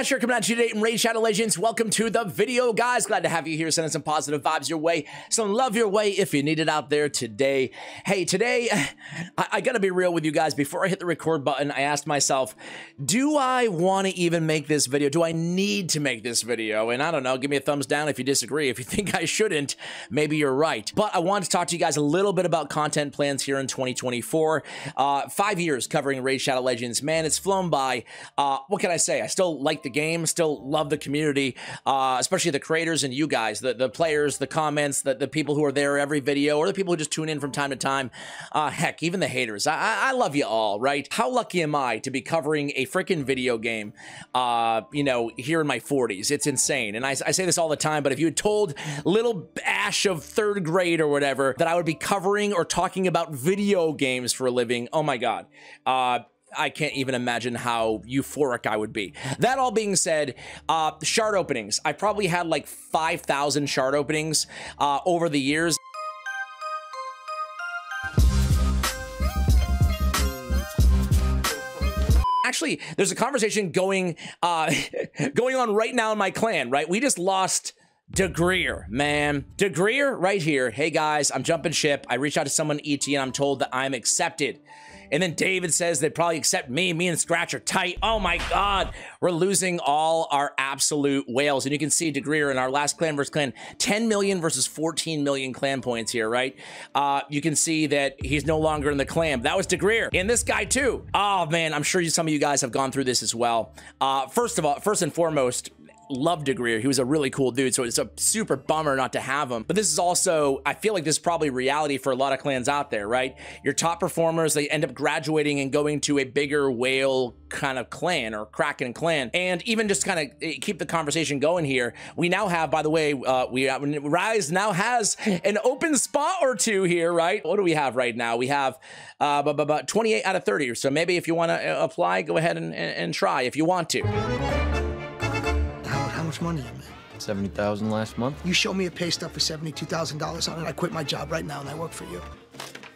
Flash here coming at you today in Raid Shadow Legends. Welcome to the video, guys. Glad to have you here, sending some positive vibes your way, some love your way if you need it out there today. Hey, today, I gotta be real with you guys. Before I hit the record button, I asked myself, do I want to even make this video? Do I need to make this video? And I don't know, give me a thumbs down if you disagree. If you think I shouldn't, maybe you're right. But I wanted to talk to you guys a little bit about content plans here in 2024. 5 years covering Raid Shadow Legends. Man, it's flown by. What can I say? I still like the game, still love the community, especially the creators and you guys, the players, the comments, the people who are there every video, or the people who just tune in from time to time. Heck, even the haters. I love you all, right? How lucky am I to be covering a freaking video game, you know, here in my 40s? It's insane. And I say this all the time, but if you had told little Ash of 3rd grade or whatever that I would be covering or talking about video games for a living, oh my God. I can't even imagine how euphoric I would be. That all being said, shard openings. I probably had like 5,000 shard openings over the years. Actually, there's a conversation going on right now in my clan, right? We just lost Degreer, man. Degreer right here. Hey guys, I'm jumping ship. I reached out to someone ET and I'm told that I'm accepted. And then David says they'd probably accept me. Me and Scratch are tight. Oh my God. We're losing all our absolute whales. And you can see Degreer in our last clan versus clan, 10 million versus 14 million clan points here, right? You can see that he's no longer in the clan. That was Degreer. And this guy too. Oh man, I'm sure some of you guys have gone through this as well. First and foremost, love Degreer. He was a really cool dude, so it's a super bummer not to have him. But this is also, I feel like this is probably reality for a lot of clans out there, right? Your top performers, they end up graduating and going to a bigger whale kind of clan or Kraken clan. And even just kind of keep the conversation going here, we now have, by the way, Rise now has an open spot or two here, right? What do we have right now? We have about 28 out of 30. So maybe if you want to apply, go ahead and try if you want to. How much money you made? 70,000 last month. You show me a pay stub for $72,000 on it, I quit my job right now and I work for you.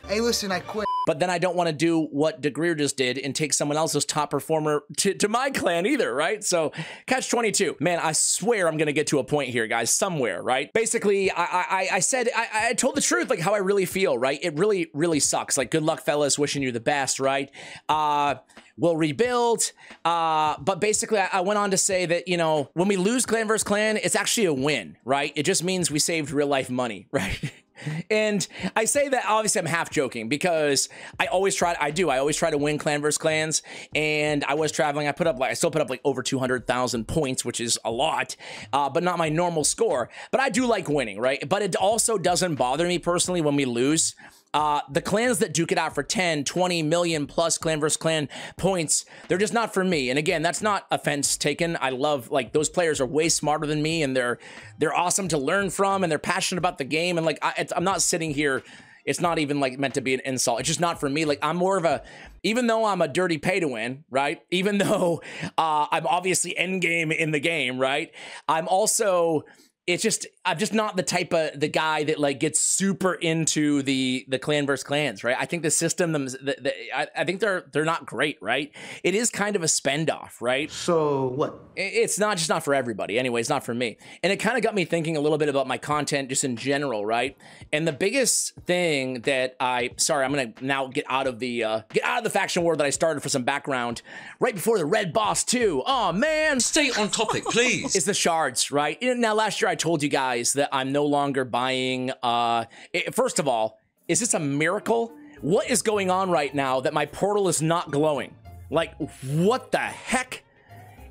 Hey, listen, I quit. But then I don't want to do what Degreer just did and take someone else's top performer to my clan either, right? So catch 22. Man, I swear I'm going to get to a point here, guys, somewhere, right? Basically, I said, I told the truth, like how I really feel, right? It really, really sucks. Like, good luck, fellas. Wishing you the best, right? We'll rebuild. But basically, I went on to say that, you know, when we lose clan versus clan, it's actually a win, right? It just means we saved real life money, right? And I say that obviously I'm half joking because I always try to win clan versus clans. And I was traveling, I still put up like over 200,000 points, which is a lot, but not my normal score. But I do like winning, right? But it also doesn't bother me personally when we lose. The clans that duke it out for 10, 20 million plus clan versus clan points, they're just not for me. And again, that's not offense taken. I love, like, those players are way smarter than me and they're awesome to learn from and they're passionate about the game. And like, I'm not sitting here, it's not even like meant to be an insult. It's just not for me. Like, I'm more of a, even though I'm a dirty pay to win, right? Even though I'm obviously end game in the game, right? I'm just not the type of the guy that like gets super into the clan versus clans, right? I think the system, I think they're not great, right? It is kind of a spend off, right? So what? It's not just not for everybody. Anyway, it's not for me. And it kind of got me thinking a little bit about my content just in general, right? And the biggest thing that I'm gonna now get out of the faction war that I started for some background right before the Red Boss 2. Oh man, stay on topic, please. It's the shards, right? Now last year I told you guys that I'm no longer buying, first of all, is this a miracle? What is going on right now that my portal is not glowing? Like, what the heck?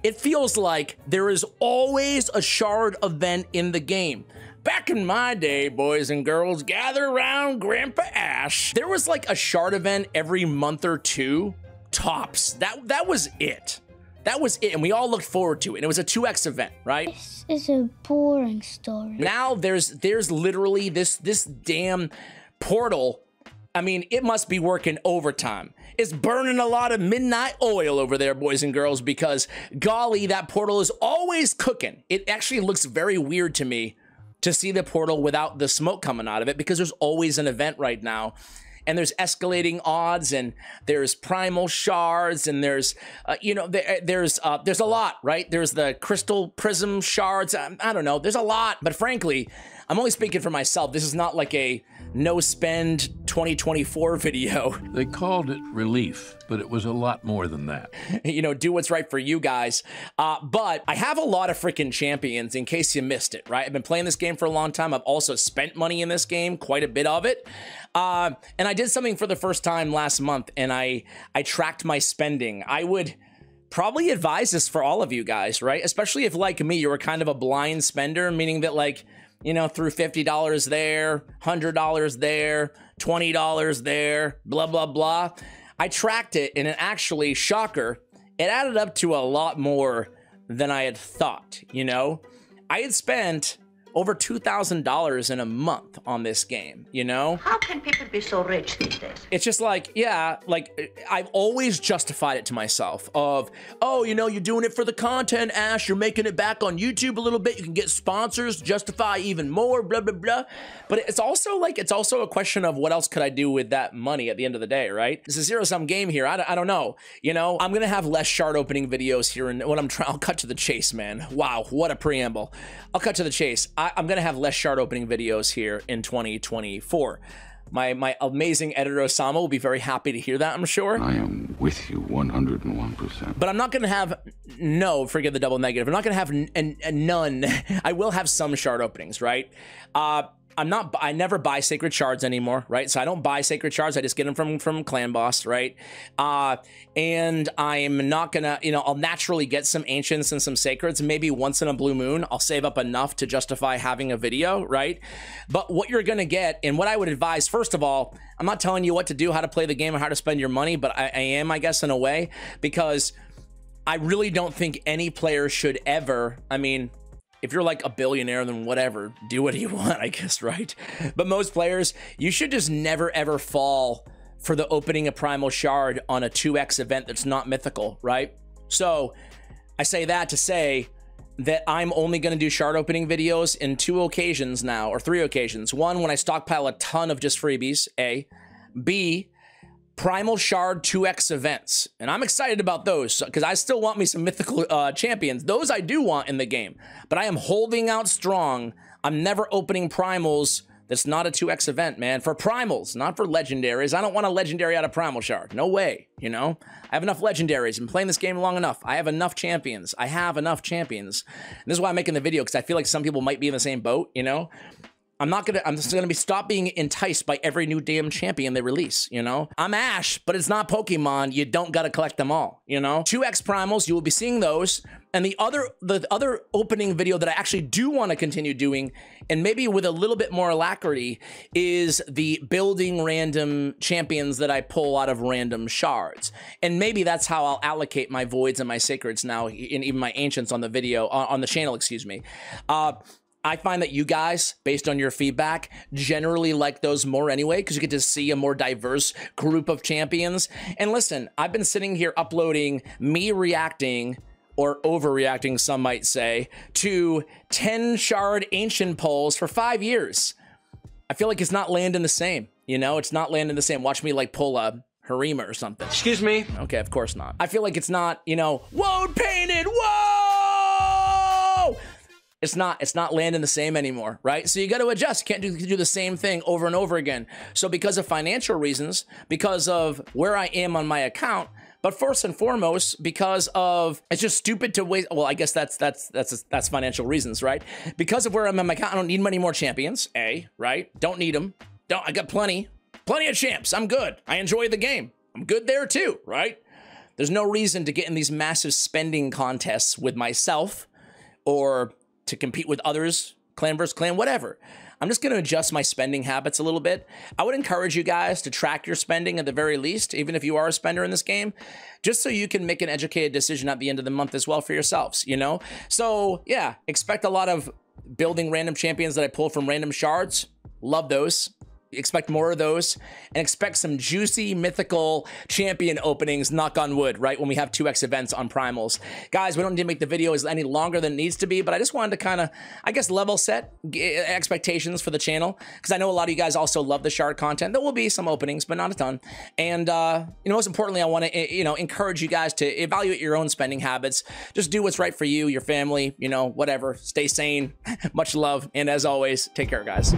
It feels like there is always a shard event in the game. Back in my day, boys and girls, gather around Grandpa Ash. There was like a shard event every month or two, tops. That was it. That was it, and we all looked forward to it. And it was a 2x event, right? This is a boring story. Now there's literally this damn portal. I mean, it must be working overtime. It's burning a lot of midnight oil over there, boys and girls, because golly, that portal is always cooking. It actually looks very weird to me to see the portal without the smoke coming out of it because there's always an event right now. and there's escalating odds, and there's primal shards, and there's you know, there's a lot, right? There's the crystal prism shards. I don't know, there's a lot, but frankly, I'm only speaking for myself. This is not like a no spend 2024 video. They called it relief, but it was a lot more than that. You know, do what's right for you guys. But I have a lot of freaking champions in case you missed it, right? I've been playing this game for a long time. I've also spent money in this game, quite a bit of it. And I did something for the first time last month, and I tracked my spending. I would probably advise this for all of you guys, right? Especially if, like me, you were kind of a blind spender, meaning that, like, you know, threw $50 there, $100 there, $20 there, blah, blah, blah. I tracked it, and it actually, shocker, it added up to a lot more than I had thought, you know? I had spent over $2,000 in a month on this game, you know? How can people be so rich these days? It's just like, yeah, like, I've always justified it to myself of, oh, you know, you're doing it for the content, Ash, you're making it back on YouTube a little bit, you can get sponsors, justify even more, blah, blah, blah. But it's also like, it's also a question of what else could I do with that money at the end of the day, right? It's a zero-sum game here, I don't know. You know, I'm gonna have less shard opening videos here, and what I'm trying, I'll cut to the chase, man. Wow, what a preamble. I'll cut to the chase. I'm gonna have less shard opening videos here in 2024. My amazing editor Osama will be very happy to hear that, I'm sure. I am with you 101%. But I'm not gonna have, no, forget the double negative. I'm not gonna have none. I will have some shard openings, right? I never buy sacred shards anymore, right? So I don't buy sacred shards. I just get them from Clan Boss, right? And I'm not gonna, you know, I'll naturally get some ancients and some sacreds. Maybe once in a blue moon, I'll save up enough to justify having a video, right? But what you're gonna get, and what I would advise, first of all, I'm not telling you what to do, how to play the game, or how to spend your money, but I am, I guess, in a way, because I really don't think any player should ever, I mean, if you're like a billionaire, then whatever, do what you want, I guess, right? But most players, you should just never ever fall for the opening a primal shard on a 2x event that's not mythical, right? So I say that to say that I'm only going to do shard opening videos in 2 occasions now, or 3 occasions. One, when I stockpile a ton of just freebies, A. B, Primal Shard 2x events. And I'm excited about those because I still want me some mythical champions. Those I do want in the game, but I am holding out strong. I'm never opening primals that's not a 2x event, man. For primals, not for legendaries. I don't want a legendary out of Primal Shard. No way, you know? I have enough legendaries. I'm playing this game long enough. I have enough champions. I have enough champions. And this is why I'm making the video, because I feel like some people might be in the same boat, you know? I'm just gonna stop being enticed by every new damn champion they release, you know? I'm Ash, but it's not Pokemon. You don't gotta collect them all, you know? 2x primals, you will be seeing those. And the other opening video that I actually do want to continue doing, and maybe with a little bit more alacrity, is the building random champions that I pull out of random shards. And maybe that's how I'll allocate my voids and my sacreds now, and even my ancients on the video, on the channel, excuse me. I find that you guys, based on your feedback, generally like those more anyway, because you get to see a more diverse group of champions. And listen, I've been sitting here uploading me reacting, or overreacting, some might say, to 10 shard ancient pulls for 5 years. I feel like it's not landing the same, you know? It's not landing the same. Watch me like pull a Harima or something. Excuse me? Okay, of course not. I feel like it's not, you know, whoa, painted, whoa! It's not landing the same anymore, right? So you got to adjust. You can't do the same thing over and over again. So because of financial reasons, because of where I am on my account, but first and foremost, because of, it's just stupid to waste. Well, I guess that's financial reasons, right? Because of where I'm on my account, I don't need many more champions, A, right? Don't need them. I got plenty of champs. I'm good. I enjoy the game. I'm good there too, right? There's no reason to get in these massive spending contests with myself or to compete with others, clan versus clan, whatever. I'm just going to adjust my spending habits a little bit. I would encourage you guys to track your spending at the very least, even if you are a spender in this game, just so you can make an educated decision at the end of the month as well for yourselves, you know? So yeah, expect a lot of building random champions that I pull from random shards. Love those. Expect more of those, and expect some juicy mythical champion openings, knock on wood, right, when we have 2x events on primals. Guys, we don't need to make the video any longer than it needs to be, but I just wanted to kind of, I guess, level set expectations for the channel, because I know a lot of you guys also love the shard content. There will be some openings, but not a ton. And most importantly, I want to encourage you guys to evaluate your own spending habits. Just do what's right for you, your family, whatever. Stay sane. Much love, and as always, take care, guys.